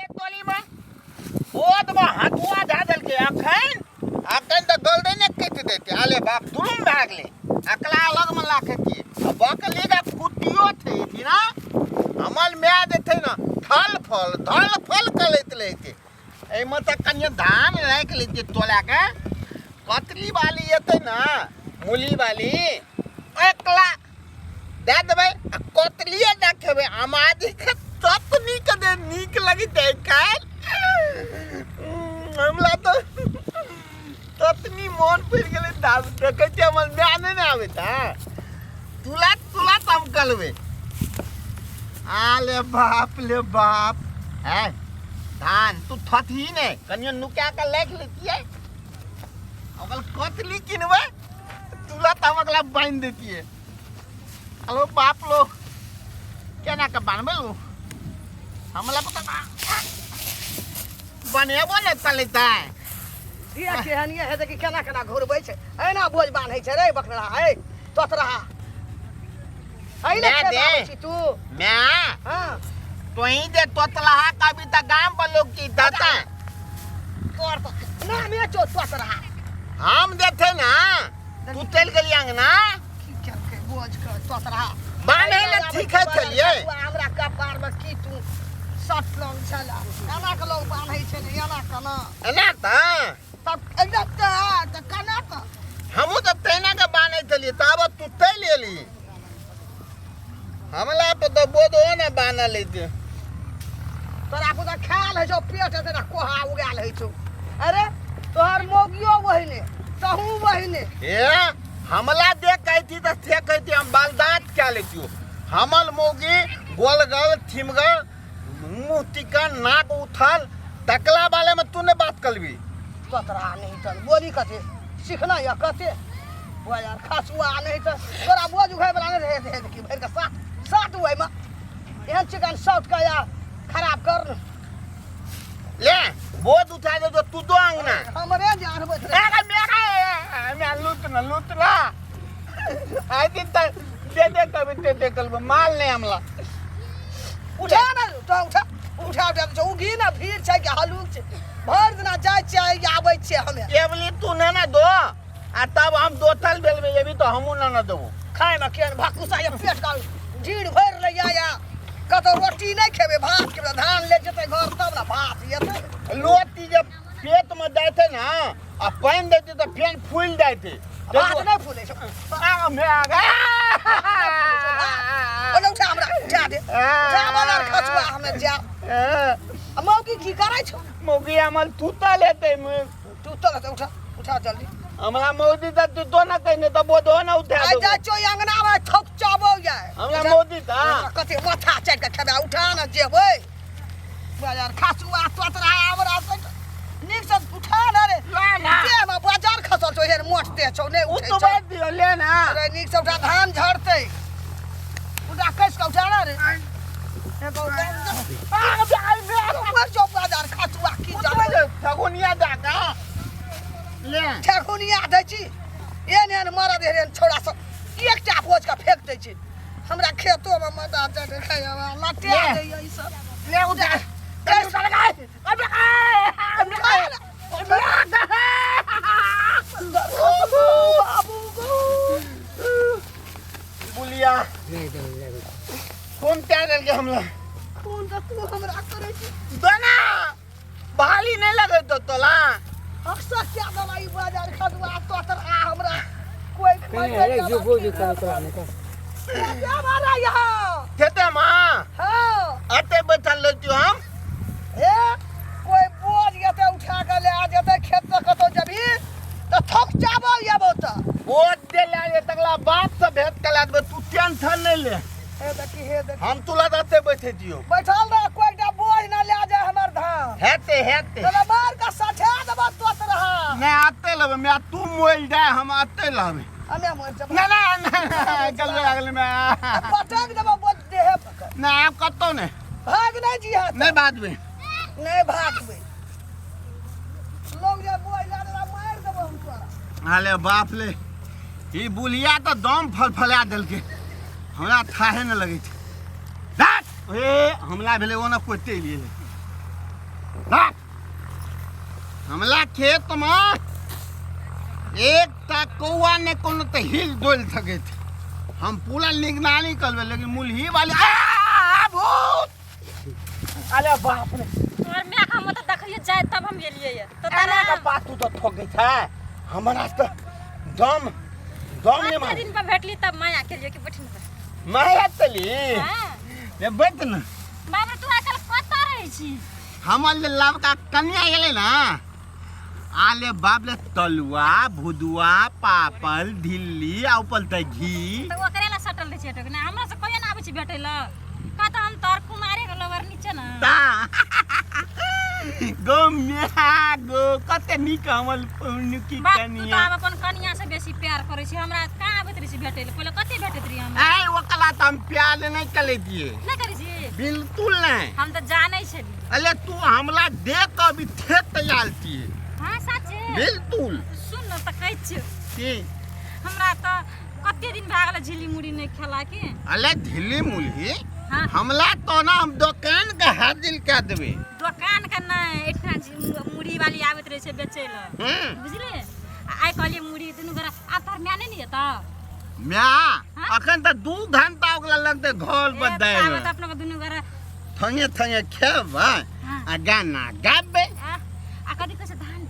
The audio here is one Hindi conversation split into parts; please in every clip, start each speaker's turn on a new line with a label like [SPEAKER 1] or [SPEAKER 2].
[SPEAKER 1] तोली में ओत में हाथुआ धा दल के अखन तो गोल्डन एक कट देते आले बाप दुलुम भागले अकला अलग में लाखती बकली का कुटियो थे थी ना अमल में आ देते ना धल फल कलेत लेते ए मत कन्या धान रख लेते तोला के कतली वाली येते ना मूली वाली एकला दे देबे कतलिए देखबे आमादी के ततनी के दे नीक लगी देखाल हमला तो ततनी मन पड़ गेले दाब देखे ते मन में आने ना आवे ता तुला तम कलवे आले बाप ले बाप है धान तू थथी ने कनियो नुका के लेख लेती है अगल कतली किनवे तुला तमकला बांध देती है हेलो बाप लो क्या ना का बांधबे लो हमला पता बनेबो ने चलता है
[SPEAKER 2] दिया केहनिया है कि केना केना घुरबै छै एना बोझ बांधै छै रे बकरा है तोतरा आइले के छी तू
[SPEAKER 1] मैं
[SPEAKER 2] हां
[SPEAKER 1] तो ही दे तोतला कभी त गांव पर लोग की दाता
[SPEAKER 2] तोर ना में चो तोतरा
[SPEAKER 1] हम देथे ना तू चल गेली अंगना
[SPEAKER 2] की के बोझ के तोतरा
[SPEAKER 1] बांधे ले ठीक है चलिए
[SPEAKER 2] हमरा कपार में की तू सट लंग चला एना के लोग बांधै छै ने एना कना
[SPEAKER 1] एना ता
[SPEAKER 2] तब एना त कना त
[SPEAKER 1] हमू तो तेना के बांधे चलिए तब तू ते लेली हमला तो बोधो ना बांध लेते
[SPEAKER 2] तोरा को त खाल है जो पेट है तेरा कोहा उगाल है छौ अरे तोहर मोगियो वहिने तहू वहिने
[SPEAKER 1] ए हमला देख कहती त से कहती हम बालदात क्या लेती हमल मोगी गोलगल थिमगल मुंह तिकन नाक उथल तकला वाले में तूने बात कलवी
[SPEAKER 2] तोतरा नहीं तन बोली कते सीखना या कते वो यार खासुआ नहीं त तोरा बोझ उघाय वाला नहीं रहे थे कि भर का साथ हुए में एहन चिकन शॉट का या खराब कर
[SPEAKER 1] ले बोझ उठा दे जो तू दो अंगना
[SPEAKER 2] हमरे जान बच रे
[SPEAKER 1] मैं लूट ना आई दिन तक दे कभी दे कल माल नहीं हमला
[SPEAKER 2] उठा ना तो उठा जो उगी ना भीड़ छै के हलुक छै भर दिना जाय छै आबै छै हमे
[SPEAKER 1] केवली तू ने ना दो आ तब हम दो थल बेल में ये भी तो हमू ना देबो
[SPEAKER 2] खाए में केन भाकुसा या पेट का ढीड़ भर ले या कतो रोटी नहीं खेबे भात के धान ले जते घर तब ना भात येते
[SPEAKER 1] लोटी जब पेट में जाते ना आ पानी देते तो फेन फूल जाते
[SPEAKER 2] भात नहीं फूले छै
[SPEAKER 1] आ मैं आ गया
[SPEAKER 2] ओने उठा हमरा जा दे जा वाला खचुआ हमें जा मौकी की करे छौ
[SPEAKER 1] मोगी हमल तूता लेते मैं
[SPEAKER 2] तू तो उठा जल्दी
[SPEAKER 1] हमरा मोदी त तू तो ना कहने त वो दो ना उठा
[SPEAKER 2] आ जा चो अंगना में ठोक चाबो जाए
[SPEAKER 1] हमरा मोदी ता
[SPEAKER 2] कते माथा चढ़ के खेबे उठा ना जेबै बाजार खचुआ तोतरा हमरा निक से उठा ना रे जे में बाजार खसल तो हेर मोटते छौ ने उठे
[SPEAKER 1] तो बात दियो ले ना
[SPEAKER 2] अरे निक से उठा धान झड़ते उठा कस के उठा ना रे एको आ मैं जो बाजार खचुआ की जाबे
[SPEAKER 1] ठगुनिया दाका ले
[SPEAKER 2] ठगुनिया दै छी एने मारा दे रे छोड़ा सब एकटा भोज का फेंक दै छी हमरा खेतो में मदा चढ़ खाया लटे दे ई सब
[SPEAKER 1] ले उठा उठा लगा अबे
[SPEAKER 2] बाबू
[SPEAKER 1] बुलिया कौन क्या करके हमला
[SPEAKER 2] कौन का तू हमरा करे छी
[SPEAKER 1] दोना भाली नहीं लगे तो तोला
[SPEAKER 2] अक्सर क्या दवाई बाजार खदवा तोतर आ हमरा कोई
[SPEAKER 3] अरे जो बोल देता कराने का
[SPEAKER 2] क्या मारा यहां
[SPEAKER 1] खेते मां
[SPEAKER 2] हां
[SPEAKER 1] अते बैठल लेती हम
[SPEAKER 2] ए कोई बोझ येते उठा के ले आ जेते खेत में कतो जबी तो थक जाबो ये बहुत
[SPEAKER 1] वो दे ले ये तगला बात से भेंट कला दे तू टेंशन नहीं ले
[SPEAKER 2] हे देखी
[SPEAKER 1] हम तुला दाते बैठे दियो
[SPEAKER 2] बैठल रह कोई का बोझ ना ले जा हमर धान
[SPEAKER 1] हेते
[SPEAKER 2] तोला मार का सठा देबा तोत रहा
[SPEAKER 1] मैं आते लब मैं तू मोइल जाए हम आते लब
[SPEAKER 2] अने मोर जब
[SPEAKER 1] ना गल अगले में
[SPEAKER 2] पटक देबा बोझ देह पकड़
[SPEAKER 1] ना आप कतो ने
[SPEAKER 2] भाग नहीं जी हाथ
[SPEAKER 1] नहीं बात में
[SPEAKER 2] नहीं भागबे लोग जे बोझ ला देला मार देबो हम तोरा
[SPEAKER 1] अरे बाप ले ई बुलिया तो दम फलफला देल के हमरा थाहे न लगे ए हमला भेले ओना कोते लिए हाँ। हमला खेत में एक ता कौआ ने कोनो तो हिल डोल सके थे। हम पूरा निगरानी करवे लेकिन मुलही वाले भूत।
[SPEAKER 2] अरे बाप रे
[SPEAKER 4] और मैं हम तो देखिए जाए तब हम गेलिए ये तो
[SPEAKER 1] अरे
[SPEAKER 4] तारा
[SPEAKER 1] का बात तू तो ठोक गई था। हमारा तो दम ने
[SPEAKER 4] पाँच दिन पर भेटली तब मैं आके लिए कि बैठन पर
[SPEAKER 1] मैं चली
[SPEAKER 4] हां
[SPEAKER 1] ये बैठ ना।
[SPEAKER 4] बाबा तू आकल कता रही छी
[SPEAKER 1] हमर लव का कन्या गेले ना आले बाबले तलुआ भुदुआ पापड़ ढिल्ली आ ऊपर त घी
[SPEAKER 4] तो ओकरे ला सटल रही छी तो ना हमरा से कोई ना आबै छी भेटै ला का तो हम तोर कुमारे के लवर नीचे ना
[SPEAKER 1] ता गो मिया गो कते निक हमल पुनुकी
[SPEAKER 4] बाप तू
[SPEAKER 1] कन्या
[SPEAKER 4] तो अपन कन्या से बेसी प्यार करे छी हमरा का आबैत रही छी भेटै ला पहिले कते भेटैत रही हम
[SPEAKER 1] ऐ ओकला त हम प्यार नहीं कले दिए
[SPEAKER 4] ना करी छी
[SPEAKER 1] बिल्कुल नहीं।
[SPEAKER 4] हम तो जानै छली
[SPEAKER 1] अले तू हमला दे के अभी थे तैयारती
[SPEAKER 4] हां सच
[SPEAKER 1] बिल्कुल
[SPEAKER 4] सुन न त कहै छी
[SPEAKER 1] की
[SPEAKER 4] हमरा तो कते दिन भए गेल झिल्ली मुड़ी नहीं खेला के
[SPEAKER 1] अले ढिल्ली मुलही
[SPEAKER 4] हां
[SPEAKER 1] हमला तो ना हम दुकान के हाजिर कर देबे।
[SPEAKER 4] दुकान के नहीं एठा मुड़ी वाली आबैत रहे छै बेचै ला बुझले आइ कहलिए मुड़ी दुनु गोरा आ तोर म्या नहीं त
[SPEAKER 1] म्या अखन त 2 घंटा ओकला लगते घर बदे
[SPEAKER 4] त अपना दुनु गोरा
[SPEAKER 1] थंगे थंगे खेब आ गाना गाबे
[SPEAKER 4] आ कदी कसे धान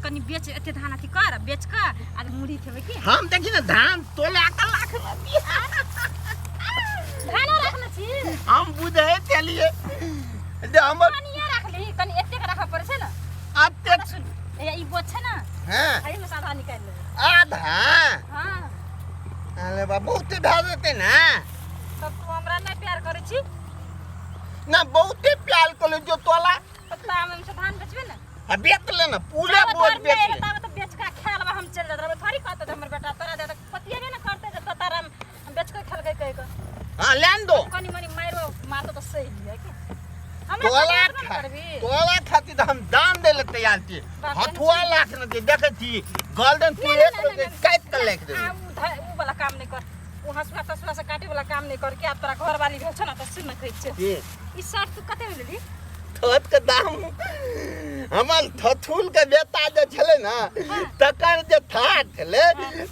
[SPEAKER 4] कनी बेच एते धान अथी कर बेच के आ मुड़ी खेबै की
[SPEAKER 1] हम देखी ना धान तोले के लाख
[SPEAKER 4] धान रखना छी
[SPEAKER 1] हम बुझे चलिए जे हमर
[SPEAKER 4] कनिया रखली कनी एते के रखा पड़े छै ना
[SPEAKER 1] अते
[SPEAKER 4] सुन ए ई बोछ छै ना
[SPEAKER 1] हां
[SPEAKER 4] एही में साधा निकाल ले
[SPEAKER 1] आधा
[SPEAKER 4] हां
[SPEAKER 1] अरे बा बहुत ढा देते ना
[SPEAKER 4] तब तू हमरा नहीं प्यार करे छी
[SPEAKER 1] ना बहुत प्यार कोले जो तोला
[SPEAKER 4] तो ताम में से धान बेचबे ना
[SPEAKER 1] आ बेच ले ना पूरे बोझ बेच ले
[SPEAKER 4] तब तो बेच के खा लेबा हम चल जात थोड़ी कहत हमर बेटा तोरा दे पतिएबे ना करते जे तारा हम बेच के खेल गई कह
[SPEAKER 1] हां लेन दो
[SPEAKER 4] कनी मनी मारो मारतो तो सही है कि
[SPEAKER 1] तोला खातिर हम दान दे ले तैयार छी हथुआ लाख न दे देखे छी गोल्डन तू एक काट के लेके दे
[SPEAKER 4] ऊ वाला काम नहीं कर ऊ हसुआ तसुआ से काटे वाला काम नहीं कर के अब तोरा घर वाली भेल छ ना त सुन कहै छै ई शर्ट तू कते में लेली
[SPEAKER 1] थोत के दाम हमल थथुल के बेटा जे छले ना तकर जे थाट छले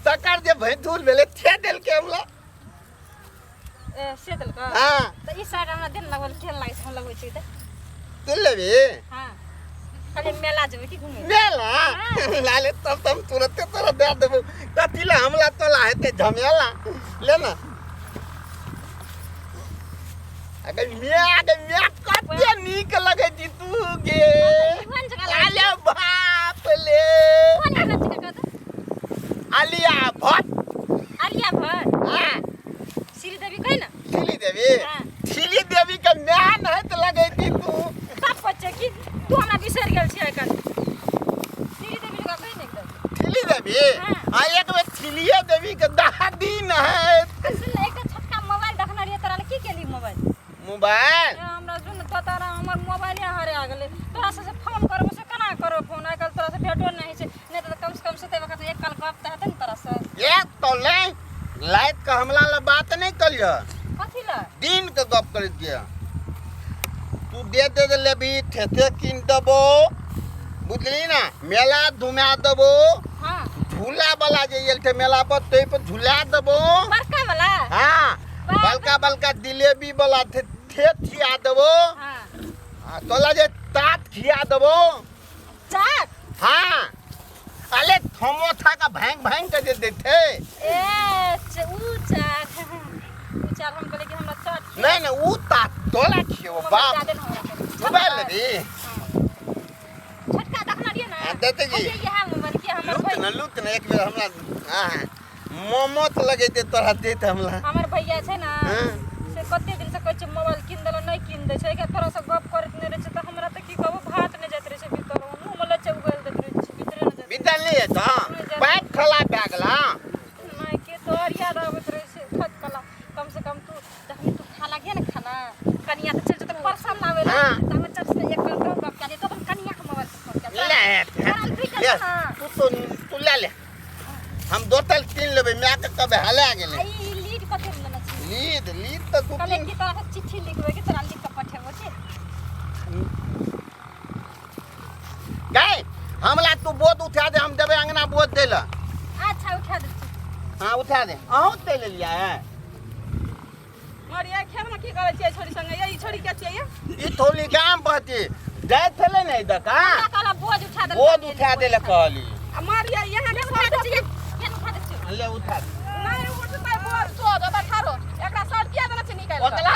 [SPEAKER 1] तकर जे भैथुल भेले थे देल के हमला
[SPEAKER 4] ए से देल का
[SPEAKER 1] हां
[SPEAKER 4] त ई शर्ट हमरा दिन लगल खेल लागे छ लगबै छै त
[SPEAKER 1] तू लेबी
[SPEAKER 4] हां खाली मेला जेबै की घुमे
[SPEAKER 1] मेला लाले तब तुम तुरंत तोरा दे देबो कथिला हमला तोला हेते झमेला ले ना अगर मिया कते नीक लगे जी तू गे आले बाप ले
[SPEAKER 4] कोन है नच के कहत
[SPEAKER 1] आलिया भट्ट
[SPEAKER 4] आलिया भट्ट
[SPEAKER 1] हां
[SPEAKER 4] श्रीदेवी कहि ना
[SPEAKER 1] श्रीदेवी के म्यान है तो लगे जी तू
[SPEAKER 4] सब बच्चे की तू हमरा बिसर गेल छी आइकन श्रीदेवी का कहि नहीं
[SPEAKER 1] श्रीदेवी हां एक बेर श्रीदेवी के दादी न है
[SPEAKER 4] सुन एक छोटका मोबाइल देखना रे तोरा की केली
[SPEAKER 1] मोबाइल
[SPEAKER 4] हमरा सुन तो तारा हमर मोबाइल हरे आ गेले तोरा से फोन करबो से केना करो फोन आइ कल तोरा से भेटो नहीं छै नहीं तो कम से कम से वक्त एक कल गप त हेतै न तोरा से
[SPEAKER 1] एक तो ले लाइट का हमला ला बात नहीं करियो
[SPEAKER 4] कथि ला
[SPEAKER 1] दिन के गप कर दिया तू दे लेबी ठेठे किन दबो बुझली ना मेला घुमा दबो
[SPEAKER 4] हां
[SPEAKER 1] झूला वाला जे एल थे मेला पर तै पर झूला दबो
[SPEAKER 4] बड़का वाला
[SPEAKER 1] हां बलका जिलेबी वाला थे खिया देबो
[SPEAKER 4] हां
[SPEAKER 1] आ तोला जे तात खिया देबो
[SPEAKER 4] चाट
[SPEAKER 1] हां अले थमोथा का भैंग के जे देथे
[SPEAKER 4] ए ऊ चाट हम बोले कि हमरा चाट
[SPEAKER 1] नहीं ऊ तात तोला खियो बाप मोबाइल दी
[SPEAKER 4] छोटका देखना दिए ना
[SPEAKER 1] देते जी
[SPEAKER 4] ये है मोबाइल के हमर भाई
[SPEAKER 1] लूट ना एक बेर हमरा हां मोमो तो लगे दे तोरा देत हमला
[SPEAKER 4] हमर भैया छै ना से कते दिन से कहै छै मोबाइल किन देला नहीं किन दे छै के तोरा से गप करत नै रहे छै त हमरा त की कहबो भात नै जात रहे छै भीतर मुंह में लचे उगल देत रहे छै भीतर नै
[SPEAKER 1] भीतर नहीं है तो पैक खला बैगला
[SPEAKER 4] नहीं के तोर याद आवत रहे छै खत कला कम से कम तू जखनी तू खा लागे ना खाना कनिया त चल त परसम लावे ना तब चल से एक कल गप कर दे तो कनिया के मोबाइल से फोन कर
[SPEAKER 1] ले तू ले हम बोतल किन लेबे मैं के कबे हला गेले
[SPEAKER 4] आई लीड कते लेना छै
[SPEAKER 1] लीड तो तू
[SPEAKER 4] कले की तरह चिट्ठी लिखबे के तोरा लिख के पठेबो छै
[SPEAKER 1] बोझ उठा दे, हम देबे अंगना बोझ दे ला।
[SPEAKER 4] अच्छा उठा दे
[SPEAKER 1] हाँ उठा दे, अहूँ दे ले लिया है।
[SPEAKER 4] मरिया खेत में की करे छियै छोरी संगे ये छोरी के छियै ये
[SPEAKER 1] ई थोली काम बहती जाए थले नहीं दका
[SPEAKER 4] हमरा कहला बोझ उठा दे
[SPEAKER 1] बोझ उठा दे ले कहली।
[SPEAKER 4] मरिया यहाँ के उठा दे छियै ये उठा दे छियै
[SPEAKER 1] ले उठा दे।
[SPEAKER 4] नहीं उठतै बोझ तो दबा थारो एकरा सर किया देना छै निकाल
[SPEAKER 1] ओकला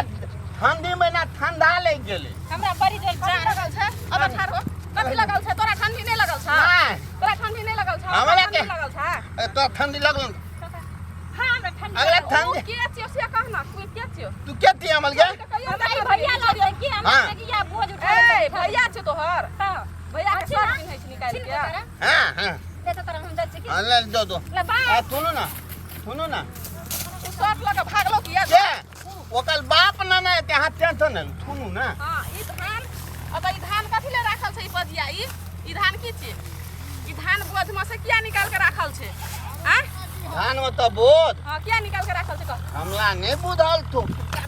[SPEAKER 1] ठंडी महीना ठंडा लग गेले।
[SPEAKER 4] हमरा बड़ी जोर जान लगल छै अब थारो कथि लगल छै तोरा ठंडी नहीं लगल छै
[SPEAKER 1] नहीं
[SPEAKER 4] तोरा ठंडी नहीं लगल छै
[SPEAKER 1] हमरा के
[SPEAKER 4] लगल छै
[SPEAKER 1] ए तो ठंडी लगल।
[SPEAKER 4] हां हमरा ठंडी
[SPEAKER 1] अगला ठंडी
[SPEAKER 4] के छियै से कहना कोई के छियै
[SPEAKER 1] तू के थी अमल के
[SPEAKER 4] भैया लग छै कि हमरा के या बोझ उठा दे भैया छै तोहर हां भैया के सर पिन्है छै निकाल के
[SPEAKER 1] हां हां
[SPEAKER 4] ले तो तोरा हम जाय छी कि
[SPEAKER 1] ले दो
[SPEAKER 4] ले बा
[SPEAKER 1] आ सुनो ना
[SPEAKER 4] शर्ट लगा भागलो किया
[SPEAKER 1] के ओकल बाप ना ना ते हाथ टेंशन है सुनो ना।
[SPEAKER 4] हां ई धान अब ई धान कथि ले राखल छै ई बजिया ई धान की छी ई धान बोझ में से किया निकाल के राखल छै हां
[SPEAKER 1] धान में तो बोझ
[SPEAKER 4] हां किया निकाल के राखल छै कह
[SPEAKER 1] हमला नहीं बुझल तू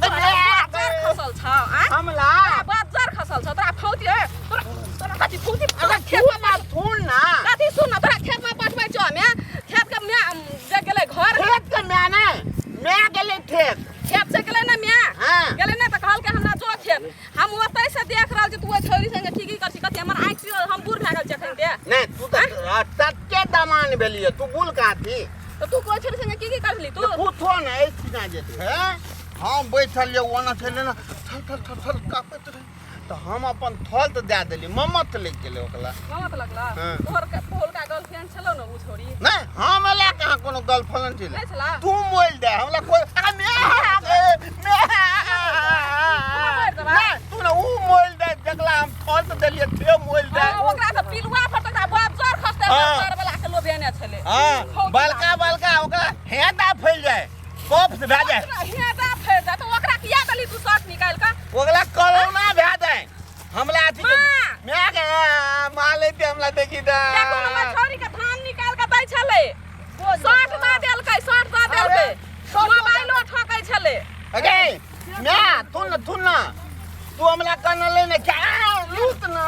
[SPEAKER 4] बाजार खसल छ हां
[SPEAKER 1] हमला
[SPEAKER 4] बाजार खसल छ तोरा फौती है तोरा कथि फौती
[SPEAKER 1] अगर खेत में थून ना
[SPEAKER 4] कथि सुन तोरा खेत में पटबै छ हमे खेत के मैं जे गेलै घर
[SPEAKER 1] खेत के मैं ना मैं गेले खेत
[SPEAKER 4] खेत से गेलै ना मैं
[SPEAKER 1] हां
[SPEAKER 4] गेलै ना त कहल के हमरा जो खेत हम ओतै से देख रहल छी तू ओ छोरी संगे की करछि कथि हमर आंख से हम बूढ़ भए गेल छी एखन के
[SPEAKER 1] नहीं तू तो सच्चे दामान भेलिए तू बुल का थी
[SPEAKER 4] तो तू कोई छोरी संगे की करली तू
[SPEAKER 1] पूछो ना ऐसी ना जेते हैं हम बैठल ले ओना चले ना थल कापत रहे तो हम अपन थल तो दे देली मम्मत ले गेले ओकला
[SPEAKER 4] मामा त लगला
[SPEAKER 1] हाँ।
[SPEAKER 4] तोहर के पोल का गर्लफ्रेंड छलो न उ छोरी
[SPEAKER 1] नहीं हमला कहां कोनो गर्लफ्रेंड थी
[SPEAKER 4] नहीं छला
[SPEAKER 1] तू मोल दे हमला कोई मैं तू ना ऊ मोल दे जगला हम थल तो देलिए थे मोल दे
[SPEAKER 4] ओकरा से पिलुआ फटका बाप जोर खसते
[SPEAKER 1] हाँ।
[SPEAKER 4] सर वाला के लोभेने छले
[SPEAKER 1] हां बलका ओकरा हेता फैल जाए कफ से भे जाए
[SPEAKER 4] हेता फेर जा तो ओकरा किया दली तू शर्ट निकाल के
[SPEAKER 1] ओकला कोरोना भे जाए हमला अथी
[SPEAKER 4] माँ।
[SPEAKER 1] मैं के माले ते हमला देखी दा
[SPEAKER 4] देखो न मैं छोरी के धान निकाल के दै छले शर्ट दा देलकै शर्ट दा देलकै मोबाइलो ठकै छले
[SPEAKER 1] अगे मैं तू ना तू हमला कन ले ने क्या लूट ना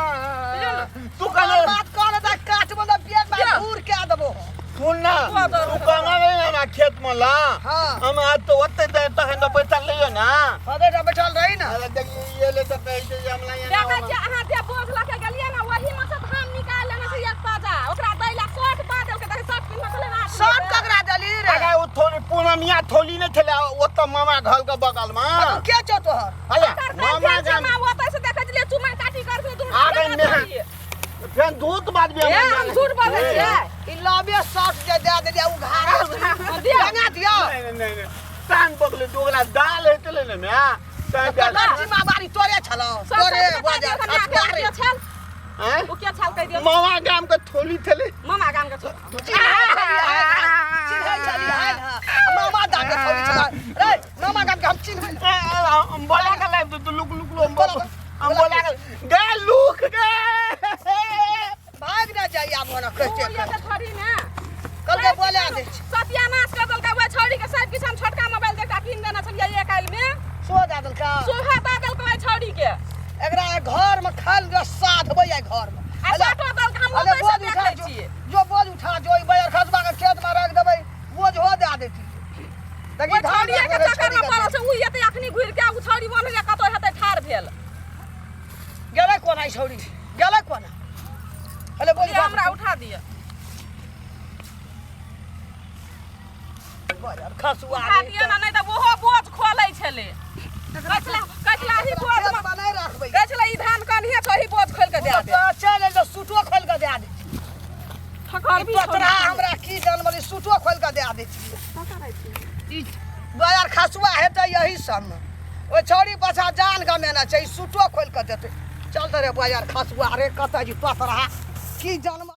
[SPEAKER 1] तू कन
[SPEAKER 2] बात कर दा काट में पेट में दूर के देबो
[SPEAKER 1] सुन ना तू कन ले ना खेत में ला
[SPEAKER 2] हां
[SPEAKER 1] हम आज तो ओते दे तो हन पैसा लियो ना
[SPEAKER 2] अबे रे बैठल रही ना
[SPEAKER 1] अरे देखिए ये ले तो पैसे हमला
[SPEAKER 4] देखै छी अहाँ जे बोझ लके गेलियै ना वही में से धान निकाल लेने से एक ताजा ओकरा दै ला शर्ट पा देलकै त शर्ट पिन्ह छले ना
[SPEAKER 2] सब ककरा दली रे
[SPEAKER 1] अगे वो थोड़ी पूनमिया थोली नहीं थले वो तो मामा घर के बगल में
[SPEAKER 2] तू के छौ तोहर
[SPEAKER 1] अरे मामा
[SPEAKER 4] मामा
[SPEAKER 1] जान
[SPEAKER 4] ओतै से देखै छलियै चुमा काटी कर दू
[SPEAKER 1] आ गई ने फिर दूध बात भी
[SPEAKER 4] हम झूठ बोलै छियै
[SPEAKER 2] ई लबे शॉट जे दे दे उ घारे लगा दियो
[SPEAKER 1] नहीं तान पकले दोगला दाल है चले ने मैं तान
[SPEAKER 2] ककर जिम्मेवारी तोरे छलो तोरे बाजार
[SPEAKER 4] के छल
[SPEAKER 1] हैं
[SPEAKER 4] ओ के छल कह दियो
[SPEAKER 1] मामा गाम के थोली थले
[SPEAKER 4] मामा गाम के छल
[SPEAKER 2] चिन्है छली है मामा दा के थोड़ी छला रे मामा गाम के हम चिन्है
[SPEAKER 1] हम बोला के लाइव तो लुक हम बोला के गे लुक गे
[SPEAKER 2] भाग ना जाई आब ना कहते
[SPEAKER 4] ये तो छोड़ी ना
[SPEAKER 2] कल के बोले दे
[SPEAKER 4] सत्यानाश कर देलकै वो छोड़ी के साइड पीछे हम छोटका मोबाइल देखा किन देना छलियै एक आइल में
[SPEAKER 2] सो दा देल का
[SPEAKER 4] सोहा दा देलकै छोड़ी के
[SPEAKER 2] एकरा घर में खाल के साथ भैया घर में
[SPEAKER 4] आ साटो दल हम
[SPEAKER 2] अरे
[SPEAKER 4] पैसा
[SPEAKER 2] बोझ उठा
[SPEAKER 4] देखै छियै
[SPEAKER 2] जो बोझ उठा जो बैर खसबा के खेत में रख देबै बोझ हो दे देती
[SPEAKER 4] वो छोड़ी के चक्कर में पड़ल छै उ एते अखनी घुर के उ छोड़ी बन ले कतो हेतै ठार भेल
[SPEAKER 2] गेलै कोना छोड़ी गेलै कोना अरे बोझ
[SPEAKER 4] हमरा उठा दिए
[SPEAKER 2] यार खसुआ
[SPEAKER 4] उठा दिए ना नहीं त ओहो बोझ खोलै छले कचला ही बोझ में
[SPEAKER 2] बनाए रखबै
[SPEAKER 4] कचला ई धान कन्हिए छही बोझ खोल के दे दे
[SPEAKER 2] चल जो सूटो खोल के दे दे
[SPEAKER 4] ठकर भी
[SPEAKER 2] पतरा हमरा की जानवरी सूटो खोल के दे दे बाजार खसुआ हेतै यही सब में ओ छोड़ी पाछा जान गमेना छै सूटो खोल के देतै चल रे बाजार खसुआ रे कतै जी पतरा की जानवर